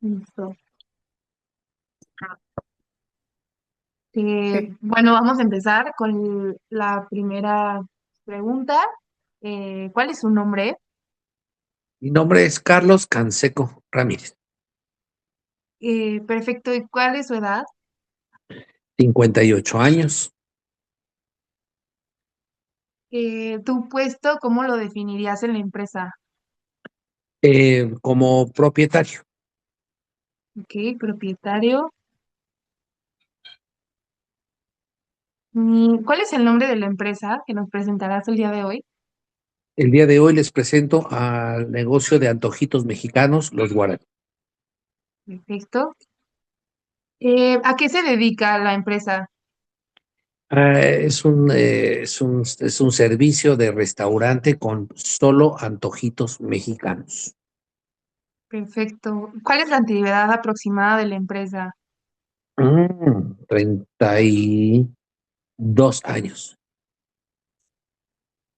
Listo. Ok. Bueno, vamos a empezar con la primera pregunta. ¿Cuál es su nombre? Mi nombre es Carlos Canseco Ramírez, Perfecto. ¿Y cuál es su edad? 58 años, ¿Tu puesto, cómo lo definirías en la empresa? como propietario. Ok, propietario. ¿Cuál es el nombre de la empresa que nos presentarás el día de hoy? El día de hoy les presento al negocio de antojitos mexicanos, Los Guaraní. Perfecto. ¿A qué se dedica la empresa? Es un servicio de restaurante con solo antojitos mexicanos. Perfecto. ¿Cuál es la antigüedad aproximada de la empresa? 32 años.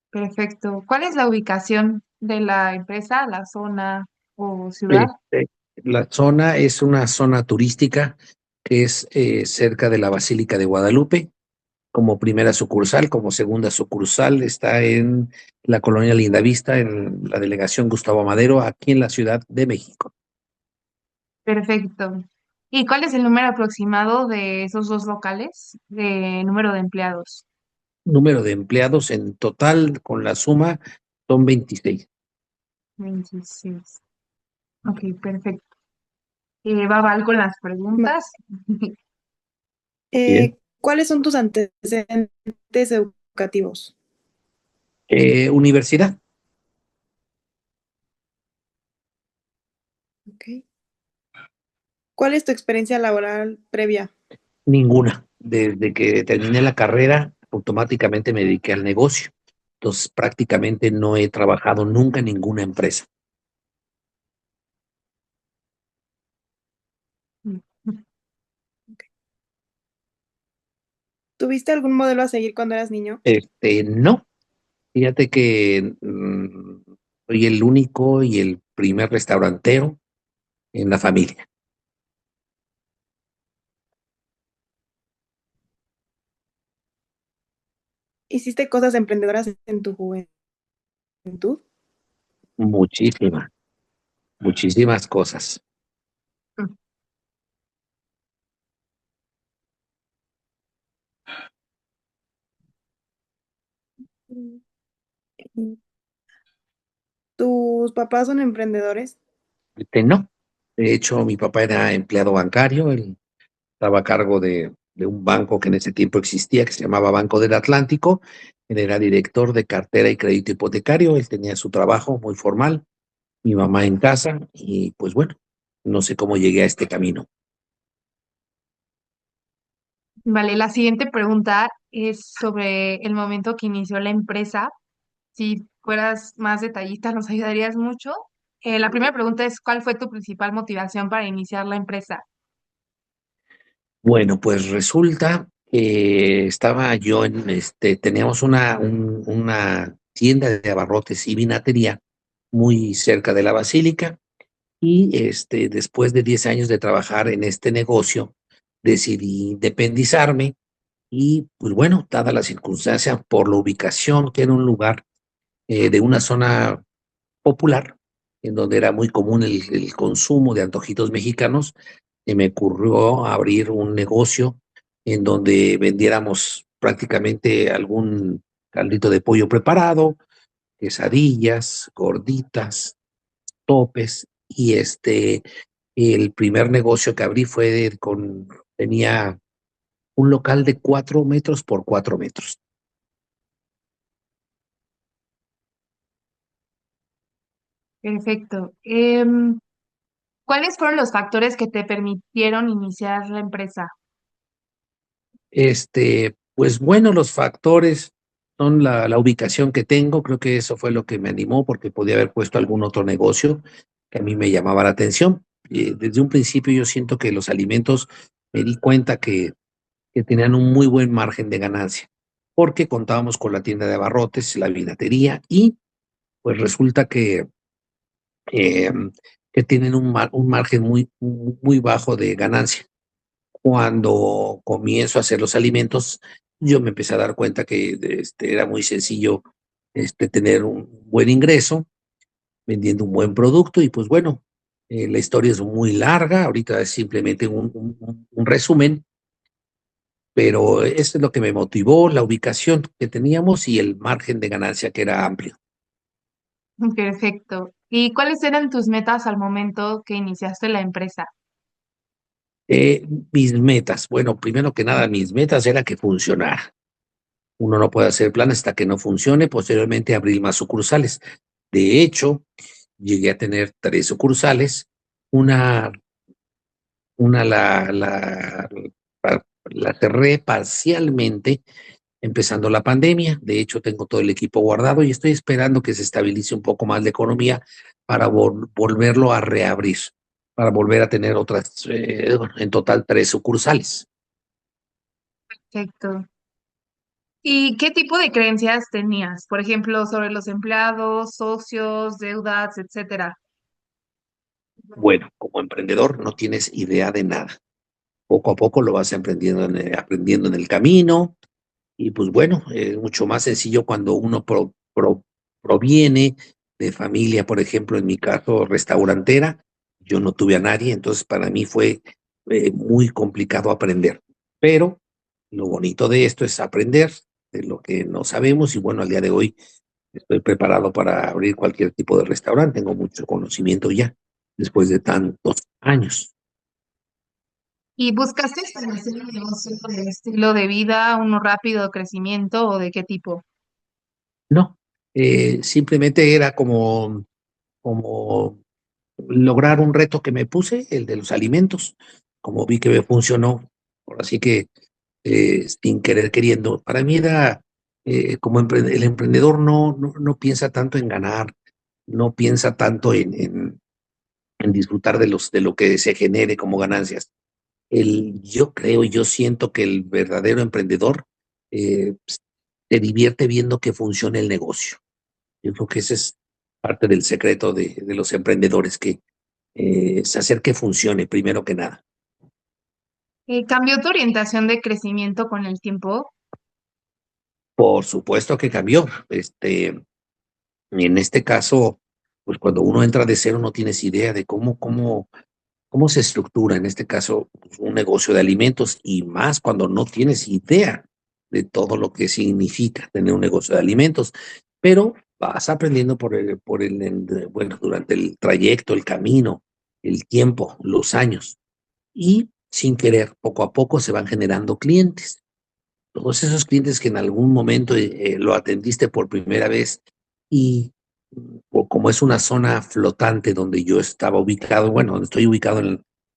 Perfecto. ¿Cuál es la ubicación de la empresa, la zona o ciudad? Este, la zona es una zona turística que es cerca de la Basílica de Guadalupe. Como primera sucursal, como segunda sucursal, está en la colonia Lindavista, en la delegación Gustavo Madero, aquí en la Ciudad de México. Perfecto. ¿Y cuál es el número aproximado de esos dos locales de número de empleados? Número de empleados en total con la suma son 26. 26. Ok, perfecto. Va con las Ma- preguntas. Bien. ¿Cuáles son tus antecedentes educativos? Universidad, Ok. ¿Cuál es tu experiencia laboral previa? ninguna. Desde que terminé la carrera, automáticamente me dediqué al negocio. Entonces, prácticamente no he trabajado nunca en ninguna empresa. Ok. ¿Tuviste algún modelo a seguir cuando eras niño? No, fíjate que soy el único y el primer restaurantero en la familia. ¿Hiciste cosas emprendedoras en tu juventud? Muchísimas, muchísimas cosas. Mm. ¿Tus papás son emprendedores? No. De hecho, mi papá era empleado bancario, él estaba a cargo de un banco que en ese tiempo existía, que se llamaba Banco del Atlántico. Él era director de cartera y crédito hipotecario, él tenía su trabajo muy formal, mi mamá en casa, y pues bueno, no sé cómo llegué a este camino. Vale, la siguiente pregunta es sobre el momento que inició la empresa. Si fueras más detallista, nos ayudarías mucho. La primera pregunta es, ¿cuál fue tu principal motivación para iniciar la empresa? Bueno, pues resulta que estaba yo teníamos una tienda de abarrotes y vinatería muy cerca de la Basílica. Y después de 10 años de trabajar en este negocio, decidí independizarme y, pues bueno, dada la circunstancia, por la ubicación, que era un lugar de una zona popular, en donde era muy común el consumo de antojitos mexicanos, me ocurrió abrir un negocio en donde vendiéramos prácticamente algún caldito de pollo preparado, quesadillas, gorditas, topes, y el primer negocio que abrí tenía un local de 4 metros por 4 metros. Perfecto. ¿Cuáles fueron los factores que te permitieron iniciar la empresa? Pues bueno, los factores son la ubicación que tengo, creo que eso fue lo que me animó, porque podía haber puesto algún otro negocio que a mí me llamaba la atención. Desde un principio yo siento que los alimentos me di cuenta que tenían un muy buen margen de ganancia, porque contábamos con la tienda de abarrotes, la vinatería, y pues resulta que que tienen un margen muy bajo de ganancia. Cuando comienzo a hacer los alimentos, yo me empecé a dar cuenta que era muy sencillo tener un buen ingreso vendiendo un buen producto y pues bueno, la historia es muy larga, ahorita es simplemente un resumen, pero eso es lo que me motivó, la ubicación que teníamos y el margen de ganancia que era amplio. Perfecto. ¿Y cuáles eran tus metas al momento que iniciaste la empresa? Mis metas, bueno, primero que nada, mis metas era que funcionara. Uno no puede hacer planes hasta que no funcione, posteriormente abrir más sucursales. De hecho, llegué a tener 3 sucursales, una, una la cerré parcialmente empezando la pandemia. De hecho, tengo todo el equipo guardado y estoy esperando que se estabilice un poco más la economía para volverlo a reabrir, para volver a tener otras, bueno, en total 3 sucursales. Perfecto. ¿Y qué tipo de creencias tenías? Por ejemplo, sobre los empleados, socios, deudas, etcétera. Bueno, como emprendedor no tienes idea de nada. Poco a poco lo vas aprendiendo en el camino. Y pues bueno, es mucho más sencillo cuando uno proviene de familia, por ejemplo, en mi caso, restaurantera. Yo no tuve a nadie, entonces para mí fue muy complicado aprender. Pero lo bonito de esto es aprender de lo que no sabemos y bueno, al día de hoy estoy preparado para abrir cualquier tipo de restaurante. Tengo mucho conocimiento ya, después de tantos años. ¿Y buscaste establecer un negocio de estilo de vida, uno rápido, crecimiento o de qué tipo? No, simplemente era como lograr un reto que me puse, el de los alimentos, como vi que me funcionó, ahora sí que sin querer queriendo, para mí era como el emprendedor no piensa tanto en ganar, no piensa tanto en disfrutar de lo que se genere como ganancias. Yo creo y yo siento que el verdadero emprendedor se divierte viendo que funcione el negocio. Yo creo que ese es parte del secreto de los emprendedores, que es hacer que funcione primero que nada. ¿Cambió tu orientación de crecimiento con el tiempo? Por supuesto que cambió. En este caso, pues cuando uno entra de cero no tienes idea de cómo se estructura, en este caso, pues, un negocio de alimentos y más cuando no tienes idea de todo lo que significa tener un negocio de alimentos. Pero vas aprendiendo bueno, durante el trayecto, el camino, el tiempo, los años. Y sin querer, poco a poco se van generando clientes. Todos esos clientes que en algún momento lo atendiste por primera vez y como es una zona flotante donde yo estaba ubicado, bueno, donde estoy ubicado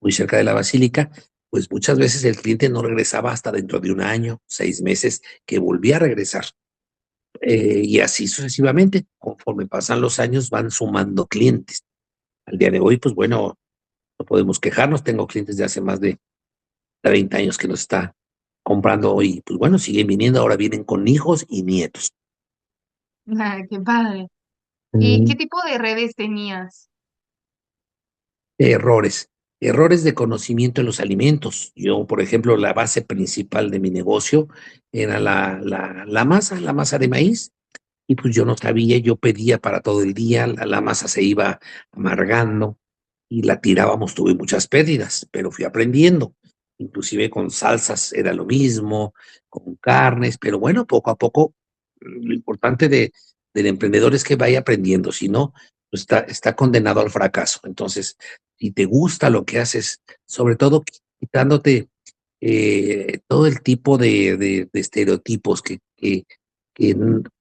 muy cerca de la basílica, pues muchas veces el cliente no regresaba hasta dentro de un año, 6 meses, que volvía a regresar. Y así sucesivamente, conforme pasan los años, van sumando clientes. Al día de hoy, pues bueno, no podemos quejarnos. Tengo clientes de hace más de 30 años que nos está comprando y pues bueno, siguen viniendo, ahora vienen con hijos y nietos. Ah, qué padre. ¿Y qué Mm. tipo de redes tenías? Errores de conocimiento en los alimentos. Yo, por ejemplo, la base principal de mi negocio era la masa de maíz, y pues yo no sabía, yo pedía para todo el día, la masa se iba amargando y la tirábamos, tuve muchas pérdidas, pero fui aprendiendo. Inclusive con salsas era lo mismo, con carnes, pero bueno, poco a poco, lo importante del emprendedor es que vaya aprendiendo, si no, pues está condenado al fracaso. Entonces, si te gusta lo que haces, sobre todo quitándote todo el tipo de estereotipos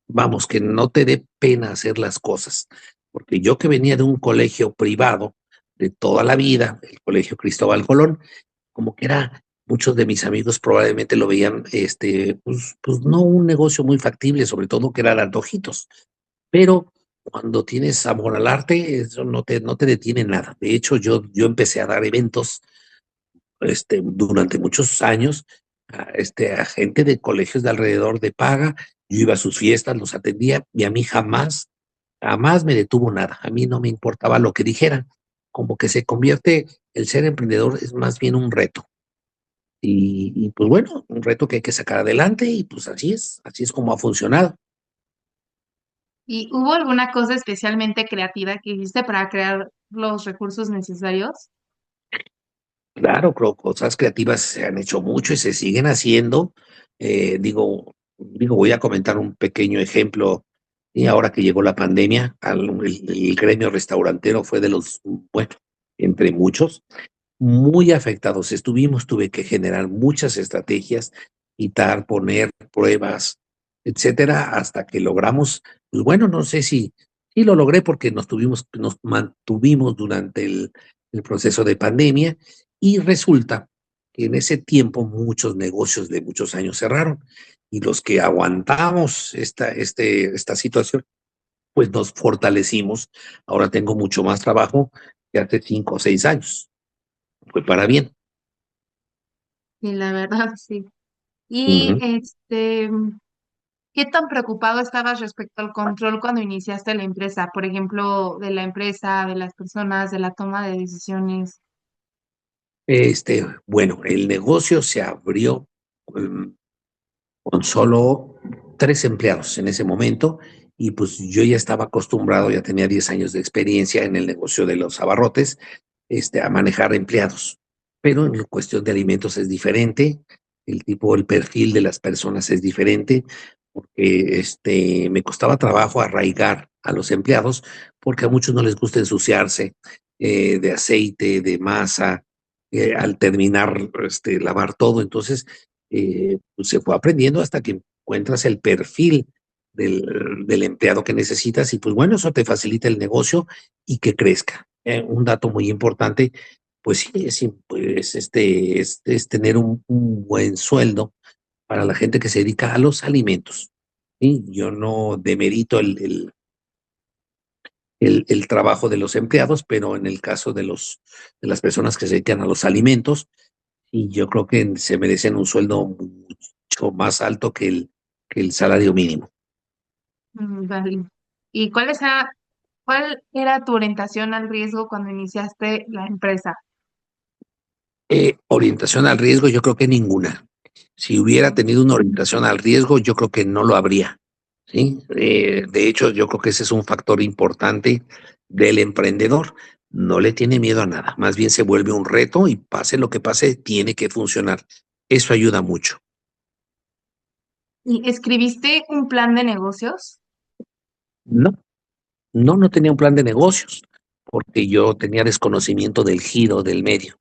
vamos, que no te dé pena hacer las cosas. Porque yo que venía de un colegio privado de toda la vida, el Colegio Cristóbal Colón, como que era, muchos de mis amigos probablemente lo veían, pues no un negocio muy factible, sobre todo que eran antojitos. Pero cuando tienes amor al arte, eso no te detiene nada. De hecho, yo empecé a dar eventos durante muchos años a gente de colegios de alrededor de paga. Yo iba a sus fiestas, los atendía y a mí jamás me detuvo nada. A mí no me importaba lo que dijeran. como que se convierte, el ser emprendedor es más bien un reto. Y pues bueno, un reto que hay que sacar adelante y pues así es como ha funcionado. ¿Y hubo alguna cosa especialmente creativa que hiciste para crear los recursos necesarios? Claro, cosas creativas se han hecho mucho y se siguen haciendo. Voy a comentar un pequeño ejemplo. Y ahora que llegó la pandemia, el gremio restaurantero fue de los, bueno, entre muchos, muy afectados estuvimos, tuve que generar muchas estrategias, quitar, poner pruebas, etcétera, hasta que logramos, pues bueno, no sé si, sí lo logré porque nos mantuvimos durante el proceso de pandemia y resulta que en ese tiempo muchos negocios de muchos años cerraron y los que aguantamos esta situación, pues nos fortalecimos. Ahora tengo mucho más trabajo que hace 5 o 6 años. Fue para bien. Y la verdad, sí. Y Ujú. ¿qué tan preocupado estabas respecto al control cuando iniciaste la empresa? Por ejemplo, de la empresa, de las personas, de la toma de decisiones. Bueno, el negocio se abrió em, con solo 3 empleados en ese momento y pues yo ya estaba acostumbrado, ya tenía 10 años de experiencia en el negocio de los abarrotes, a manejar empleados. Pero en cuestión de alimentos es diferente, el perfil de las personas es diferente, porque me costaba trabajo arraigar a los empleados, porque a muchos no les gusta ensuciarse de aceite, de masa, al terminar, lavar todo. Entonces, pues se fue aprendiendo hasta que encuentras el perfil del empleado que necesitas y pues bueno, eso te facilita el negocio y que crezca. Un dato muy importante, pues sí, es tener un buen sueldo para la gente que se dedica a los alimentos. ¿Sí? Yo no demerito el trabajo de los empleados, pero en el caso de las personas que se dedican a los alimentos, y yo creo que se merecen un sueldo mucho más alto que el salario mínimo. Vale. ¿Y cuál era tu orientación al riesgo cuando iniciaste la empresa? Orientación al riesgo, yo creo que ninguna. Si hubiera tenido una orientación al riesgo, yo creo que no lo habría. ¿Sí? De hecho, yo creo que ese es un factor importante del emprendedor. No le tiene miedo a nada, más bien se vuelve un reto y pase lo que pase, tiene que funcionar. Eso ayuda mucho. ¿Y escribiste un plan de negocios? No, no tenía un plan de negocios, porque yo tenía desconocimiento del giro del medio.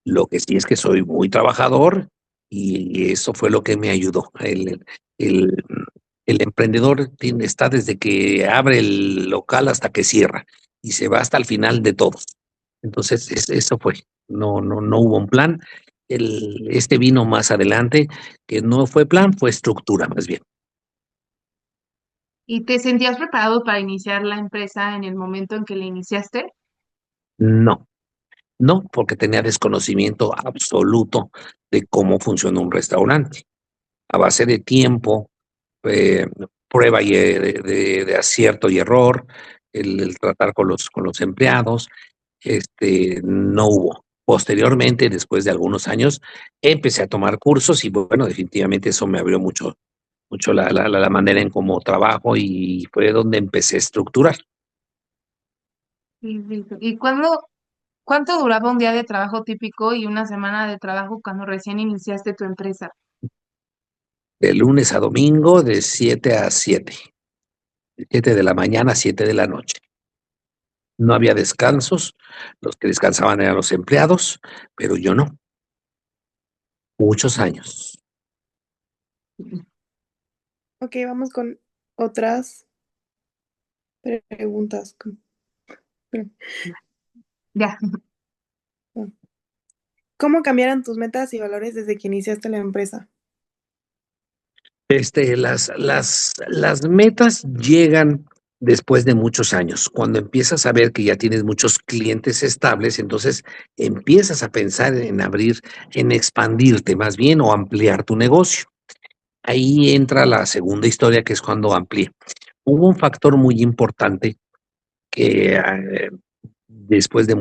Lo que sí es que soy muy trabajador y eso fue lo que me ayudó. El, el emprendedor está desde que abre el local hasta que cierra y se va hasta el final de todos. Entonces, eso fue. No hubo un plan. Este vino más adelante, que no fue plan, fue estructura más bien. ¿Y te sentías preparado para iniciar la empresa en el momento en que la iniciaste? No, no, porque tenía desconocimiento absoluto de cómo funciona un restaurante. A base de tiempo, eh, prueba de acierto y error, el tratar con los empleados, no hubo. Posteriormente, después de algunos años, empecé a tomar cursos y bueno, definitivamente eso me abrió mucho la manera en cómo trabajo y fue donde empecé a estructurar. Sí, sí, sí. ¿Y cuánto duraba un día de trabajo típico y una semana de trabajo cuando recién iniciaste tu empresa? De lunes a domingo, de 7 a 7, de 7 de la mañana a 7 de la noche. No había descansos, los que descansaban eran los empleados, pero yo no. Muchos años. Ok, vamos con otras preguntas. Ya. ¿Cómo cambiaron tus metas y valores desde que iniciaste la empresa? Las metas llegan después de muchos años. Cuando empiezas a ver que ya tienes muchos clientes estables, entonces empiezas a pensar en abrir, en expandirte más bien o ampliar tu negocio. Ahí entra la segunda historia, que es cuando amplié. Hubo un factor muy importante que después de